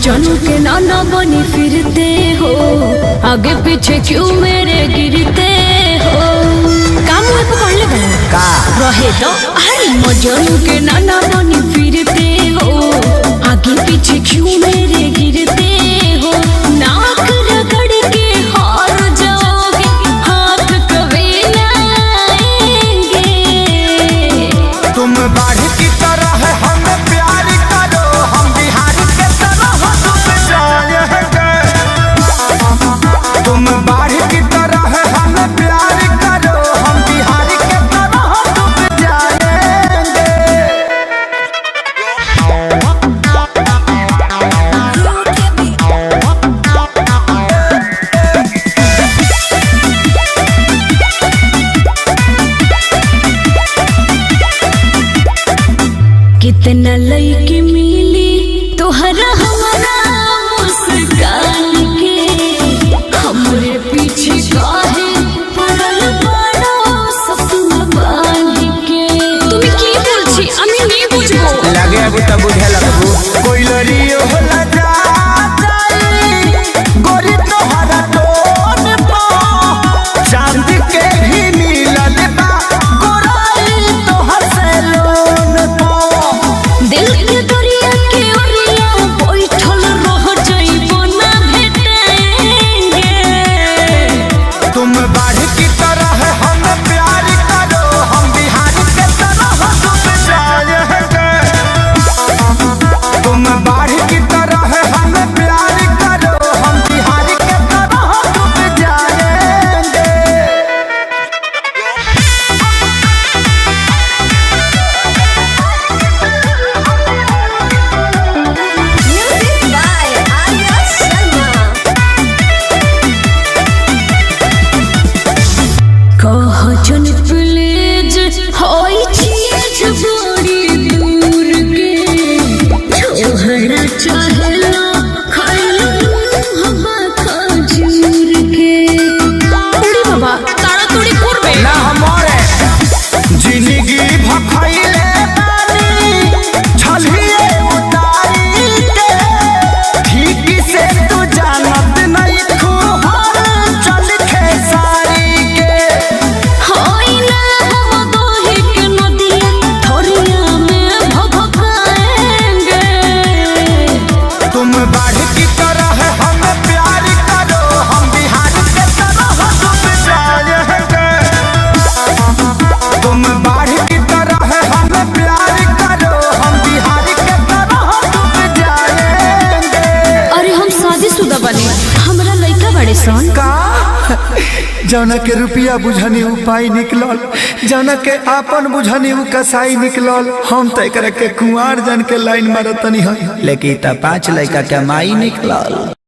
मजनू के नाना बनी फिरते हो, आगे पीछे क्यों मेरे गिरते हो। काम हुए पकड़ ले का रहे तो। अरे मजनू के नाना बनी फिरते हो, आगे पीछे क्यों मेरे गिरते हो। नाक रगड़ के हार जाओगे, हाथ कभी न आएंगे। तुम बाढ़ की तरह हमें प्यार करो, हम बिहार के तरह डूब जाएंगे। तुम बाढ़ की तरह हमें प्यार करो, हम बिहार के तरह डूब जाएंगे। कितना लईकी मिली तोहरा हमारा मुस्कान के, हमरे पीछे काहे पड़ल बड़ो सपना बांध के। তুমি কি বলছি আমি नहीं বুঝবো। लगे अब तब बुझे लगबू कोई लड़ियो होला जा गोरी तोहरा टोन पा, चांद के ही मिलल बा गोराई तोहर से लोन पा। दिल के दरिया के ओरिया बैठल रह जाइबो ना भेटेंगे। तुम बाढ़ की तरह हमें प्यार करो, हम बिहार के तरह डूब जाएंगे। तुम बाढ़ की तरह हमें प्यार करो, हम बिहार के तरह डूब जाएंगे। Music by Arya Sharma. कह जन प्लीज होई चीज बड़ी दूर के, छोहरा चाहेला खाइला हवा खजूर के। उड़ी बाबा ताड़ाताड़ी करबे ना हमारे जिंदगी भखैले बानी छलिए उतारी के, ठीक से तू जानत नहीं खूहर चल खेसारी के। होई ना हम दोही के नदिया थोरिया में भभकाएंगे। तुम बाढ़ की तरह हमें प्यार करो, हम बिहार के तरह डूब जाएंगे। तुम बाढ़ की तरह हमें प्यार करो, हम बिहार के तरह डूब जाएंगे। अरे हम शादीशुदा बने, हमरा लइका बड़े सन। का जौना के रुपया बुझनी उपाय निकलल, जौना के आपन बुझनी उ कसाई निकलल। हम तो एकरा के कुंवार जन के लाइन मारतनी है, लेकिन 5 लड़का के माई निकलल।